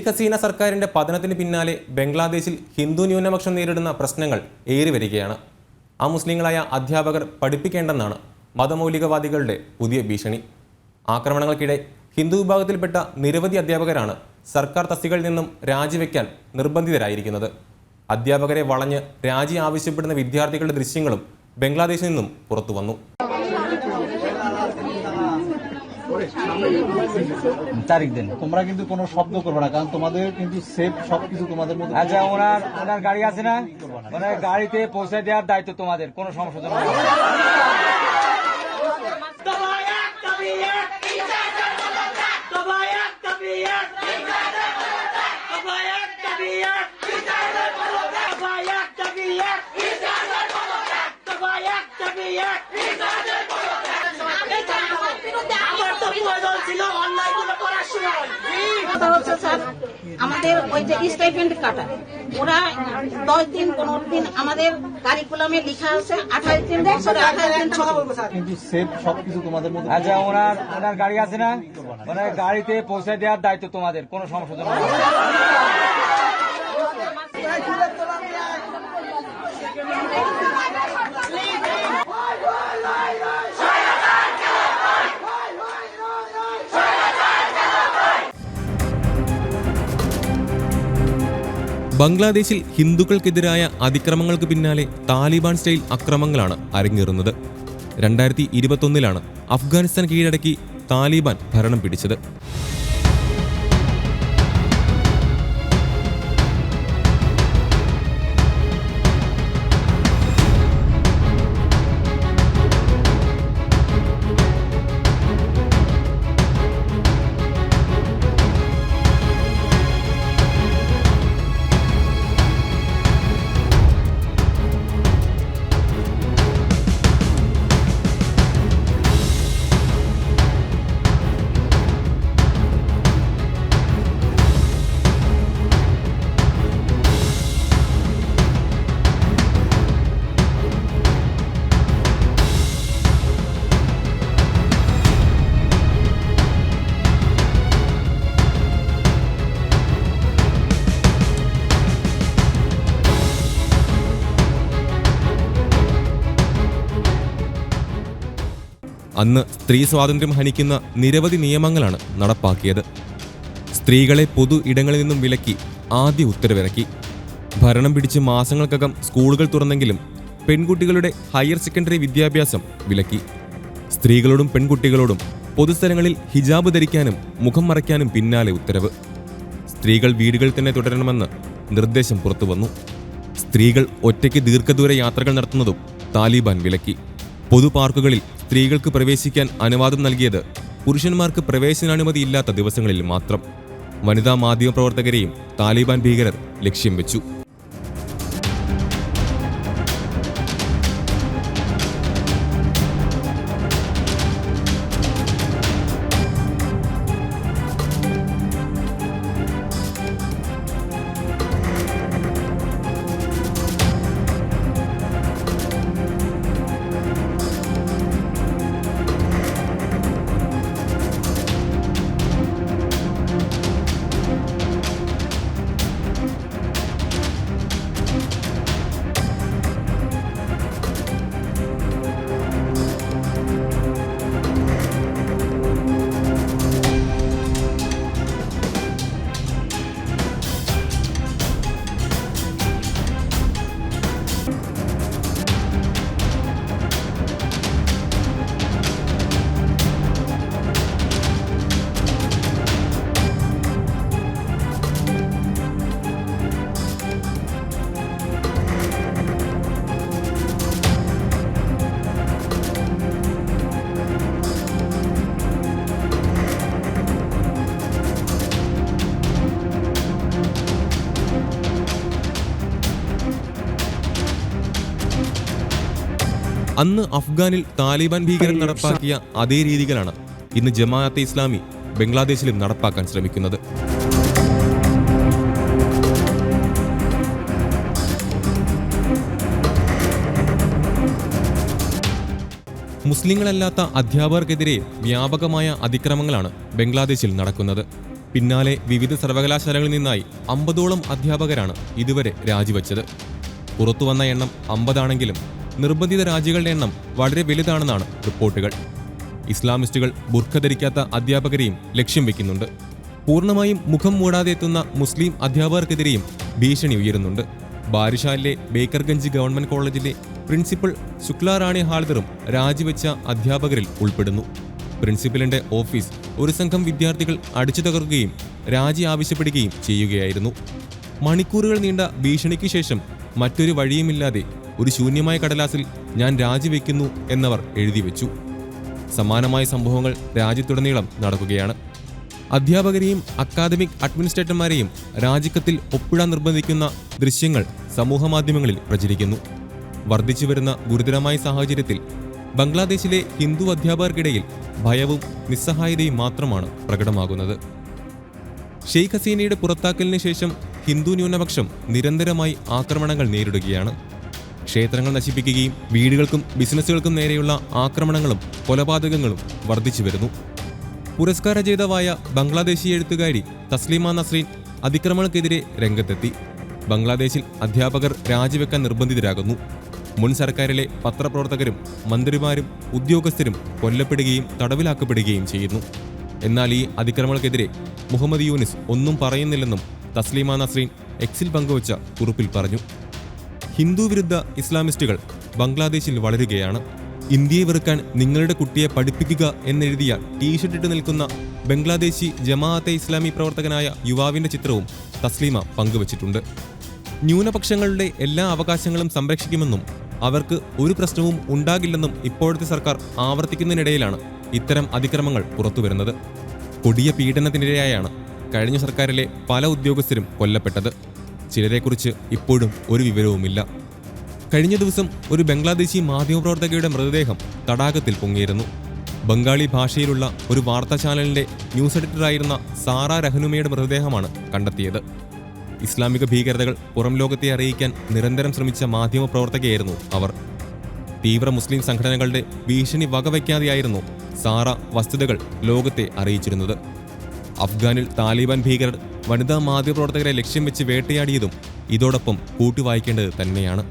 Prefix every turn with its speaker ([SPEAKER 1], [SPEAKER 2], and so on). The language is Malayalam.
[SPEAKER 1] ഷെയ്ഖ് ഹസീന സർക്കാരിന്റെ പതനത്തിന് പിന്നാലെ ബംഗ്ലാദേശിൽ ഹിന്ദു ന്യൂനപക്ഷം നേരിടുന്ന പ്രശ്നങ്ങൾ ഏറിവരികയാണ്. ആ മുസ്ലിങ്ങളായ അധ്യാപകർ പഠിപ്പിക്കേണ്ടെന്നാണ് മതമൗലികവാദികളുടെ പുതിയ ഭീഷണി. ആക്രമണങ്ങൾക്കിടെ ഹിന്ദു വിഭാഗത്തിൽപ്പെട്ട നിരവധി അധ്യാപകരാണ് സർക്കാർ തസ്തികകളിൽ നിന്നും രാജിവെക്കാൻ നിർബന്ധിതരായിരിക്കുന്നത്. അധ്യാപകരെ വളഞ്ഞ് രാജി ആവശ്യപ്പെടുന്ന വിദ്യാർത്ഥികളുടെ ദൃശ്യങ്ങളും ബംഗ്ലാദേശിൽ നിന്നും പുറത്തുവന്നു.
[SPEAKER 2] তারিখ দেন, তোমরা কিন্তু কোনো শব্দ করবে না, কারণ তোমাদের কিন্তু সেফ সবকিছু তোমাদের মধ্যে। আচ্ছা, ওনার গাড়ি আছে না, ওনার গাড়িতে পৌঁছে দেওয়ার দায়িত্ব তোমাদের, কোনো সমস্যা নেই।
[SPEAKER 3] আমাদের ওই যে স্টাইপেন্ড কাটা, ওরা 10 দিন 15 দিন আমাদের কারিকুলামে লেখা আছে 28 দিন দেয়, 28 দিন
[SPEAKER 2] কিন্তু সেফ সবকিছু তোমাদের মধ্যে। আচ্ছা, ওনার গাড়ি আছে না, ওনার গাড়িতে পৌঁছে দেওয়ার দায়িত্ব তোমাদের, কোনো সমস্যা নেই।
[SPEAKER 1] ബംഗ്ലാദേശിൽ ഹിന്ദുക്കൾക്കെതിരായ അതിക്രമങ്ങൾക്ക് പിന്നാലെ താലിബാൻ സ്റ്റൈൽ അക്രമങ്ങളാണ് അരങ്ങേറുന്നത്. 2021 അഫ്ഗാനിസ്ഥാൻ കീഴടക്കി താലിബാൻ ഭരണം പിടിച്ചത്. അന്ന് സ്ത്രീ സ്വാതന്ത്ര്യം ഹനിക്കുന്ന നിരവധി നിയമങ്ങളാണ് നടപ്പാക്കിയത്. സ്ത്രീകളെ പൊതു ഇടങ്ങളിൽ നിന്നും വിലക്കി ആദ്യ ഉത്തരവിറക്കി. ഭരണം പിടിച്ച് മാസങ്ങൾക്കകം സ്കൂളുകൾ തുറന്നെങ്കിലും പെൺകുട്ടികളുടെ ഹയർ സെക്കൻഡറി വിദ്യാഭ്യാസം വിലക്കി. സ്ത്രീകളോടും പെൺകുട്ടികളോടും പൊതുസ്ഥലങ്ങളിൽ ഹിജാബ് ധരിക്കാനും മുഖം മറയ്ക്കാനും പിന്നാലെ ഉത്തരവ്. സ്ത്രീകൾ വീടുകളിൽ തന്നെ തുടരണമെന്ന് നിർദ്ദേശം പുറത്തുവന്നു. സ്ത്രീകൾ ഒറ്റയ്ക്ക് ദീർഘദൂര യാത്രകൾ നടത്തുന്നതും താലിബാൻ വിലക്കി. പൊതു പാർക്കുകളിൽ സ്ത്രീകൾക്ക് പ്രവേശിക്കാൻ അനുവാദം നൽകിയത് പുരുഷന്മാർക്ക് പ്രവേശനാനുമതിയില്ലാത്ത ദിവസങ്ങളിൽ മാത്രം. വനിതാ മാധ്യമപ്രവർത്തകരെയും താലിബാൻ ഭീകരർ ലക്ഷ്യം വെച്ചു. അന്ന് അഫ്ഗാനിൽ താലിബാൻ ഭീകരർ നടപ്പാക്കിയ അതേ രീതികളാണ് ഇന്ന് ജമാഅത്തെ ഇസ്ലാമി ബംഗ്ലാദേശിലും നടപ്പാക്കാൻ ശ്രമിക്കുന്നത്. മുസ്ലിങ്ങളല്ലാത്ത അധ്യാപകർക്കെതിരെ വ്യാപകമായ അതിക്രമങ്ങളാണ് ബംഗ്ലാദേശിൽ നടക്കുന്നത്. പിന്നാലെ വിവിധ സർവകലാശാലകളിൽ നിന്നായി 50ഓളം അധ്യാപകരാണ് ഇതുവരെ രാജിവെച്ചത്. പുറത്തുവന്ന എണ്ണം 50 ആണെങ്കിലും നിർബന്ധിത രാജികളുടെ എണ്ണം വളരെ വലുതാണെന്നാണ് റിപ്പോർട്ടുകൾ. ഇസ്ലാമിസ്റ്റുകൾ ബുർഖ ധരിക്കാത്ത അധ്യാപകരെയും ലക്ഷ്യം വെക്കുന്നുണ്ട്. പൂർണ്ണമായും മുഖം മൂടാതെ എത്തുന്ന മുസ്ലിം അധ്യാപകർക്കെതിരെയും ഭീഷണി ഉയരുന്നുണ്ട്. ബാരിഷാലിലെ ബേക്കർഗഞ്ച് ഗവൺമെന്റ് കോളേജിലെ പ്രിൻസിപ്പൽ ശുക്ലാറാണി ഹാൾദറും രാജിവെച്ച അധ്യാപകരിൽ ഉൾപ്പെടുന്നു. പ്രിൻസിപ്പലിന്റെ ഓഫീസ് ഒരു സംഘം വിദ്യാർത്ഥികൾ അടിച്ചു തകർക്കുകയും രാജി ആവശ്യപ്പെടുകയും ചെയ്യുകയായിരുന്നു. മണിക്കൂറുകൾ നീണ്ട ഭീഷണിക്ക് ശേഷം മറ്റൊരു വഴിയുമില്ലാതെ ഒരു ശൂന്യമായ കടലാസിൽ ഞാൻ രാജിവെക്കുന്നു എന്നവർ എഴുതിവെച്ചു. സമാനമായ സംഭവങ്ങൾ രാജ്യത്തുടനീളം നടക്കുകയാണ്. അധ്യാപകരെയും അക്കാദമിക് അഡ്മിനിസ്ട്രേറ്റർമാരെയും രാജിക്കത്തിൽ ഒപ്പിടാൻ നിർബന്ധിക്കുന്ന ദൃശ്യങ്ങൾ സമൂഹമാധ്യമങ്ങളിൽ പ്രചരിക്കുന്നു. വർദ്ധിച്ചുവരുന്ന ഗുരുതരമായ സാഹചര്യത്തിൽ ബംഗ്ലാദേശിലെ ഹിന്ദു അധ്യാപകർക്കിടയിൽ ഭയവും നിസ്സഹായതയും മാത്രമാണ് പ്രകടമാകുന്നത്. ഷെയ്ഖ് ഹസീനയുടെ പുറത്താക്കലിന് ശേഷം ഹിന്ദു ന്യൂനപക്ഷം നിരന്തരമായി ആക്രമണങ്ങൾ നേരിടുകയാണ്. ക്ഷേത്രങ്ങൾ നശിപ്പിക്കുകയും വീടുകൾക്കും ബിസിനസ്സുകൾക്കും നേരെയുള്ള ആക്രമണങ്ങളും കൊലപാതകങ്ങളും വർദ്ധിച്ചു വരുന്നു. പുരസ്കാര ജേതാവായ ബംഗ്ലാദേശി എഴുത്തുകാരി തസ്ലീമ നസ്രീൻ അതിക്രമണക്കെതിരെ രംഗത്തെത്തി. ബംഗ്ലാദേശിൽ അധ്യാപകർ രാജിവെക്കാൻ നിർബന്ധിതരാകുന്നു. മുൻ സർക്കാരിലെ പത്രപ്രവർത്തകരും മന്ത്രിമാരും ഉദ്യോഗസ്ഥരും കൊല്ലപ്പെടുകയും തടവിലാക്കപ്പെടുകയും ചെയ്യുന്നു. എന്നാൽ ഈ അതിക്രമങ്ങൾക്കെതിരെ മുഹമ്മദ് യൂനിസ് ഒന്നും പറയുന്നില്ലെന്നും തസ്ലീമ നസ്രീൻ എക്സിൽ പങ്കുവച്ച കുറിപ്പിൽ പറഞ്ഞു. ഹിന്ദു വിരുദ്ധ ഇസ്ലാമിസ്റ്റുകൾ ബംഗ്ലാദേശിൽ വളരുകയാണ്. ഇന്ത്യയെ വെറുക്കാൻ നിങ്ങളുടെ കുട്ടിയെ പഠിപ്പിക്കുക എന്നെഴുതിയ ടീഷർട്ട് ഇട്ട് നിൽക്കുന്ന ബംഗ്ലാദേശി ജമാഅത്തെ ഇസ്ലാമി പ്രവർത്തകനായ യുവാവിന്റെ ചിത്രവും തസ്ലീമ പങ്കുവച്ചിട്ടുണ്ട്. ന്യൂനപക്ഷങ്ങളുടെ എല്ലാ അവകാശങ്ങളും സംരക്ഷിക്കുമെന്നും അവർക്ക് ഒരു പ്രശ്നവും ഉണ്ടാകില്ലെന്നും ഇപ്പോഴത്തെ സർക്കാർ ആവർത്തിക്കുന്നതിനിടയിലാണ് ഇത്തരം അതിക്രമങ്ങൾ പുറത്തുവരുന്നത്. കൊടിയ പീഡനത്തിനിരയായാണ് കഴിഞ്ഞ സർക്കാരിലെ പല ഉദ്യോഗസ്ഥരും കൊല്ലപ്പെട്ടത്. ചിലരെക്കുറിച്ച് ഇപ്പോഴും ഒരു വിവരവുമില്ല. കഴിഞ്ഞ ദിവസം ഒരു ബംഗ്ലാദേശി മാധ്യമപ്രവർത്തകയുടെ മൃതദേഹം തടാകത്തിൽ പൊങ്ങിയിരുന്നു. ബംഗാളി ഭാഷയിലുള്ള ഒരു വാർത്താ ചാനലിന്റെ ന്യൂസ് എഡിറ്ററായിരുന്ന സാറ രഹ്നുമയുടെ മൃതദേഹമാണ് കണ്ടെത്തിയത്. ഇസ്ലാമിക ഭീകരതകൾ പുറം ലോകത്തെ അറിയിക്കാൻ നിരന്തരം ശ്രമിച്ച മാധ്യമപ്രവർത്തകയായിരുന്നു അവർ. തീവ്ര മുസ്ലിം സംഘടനകളുടെ ഭീഷണി വകവയ്ക്കാതെയായിരുന്നു സാറ വസ്തുതകൾ ലോകത്തെ അറിയിച്ചിരുന്നത്. അഫ്ഗാനിൽ താലിബാൻ ഭീകരർ വനിതാ മാധ്യമപ്രവർത്തകരെ ലക്ഷ്യം വെച്ച് വേട്ടയാടിയതും ഇതോടൊപ്പം കൂട്ടിവായിക്കേണ്ടത് തന്നെയാണ്.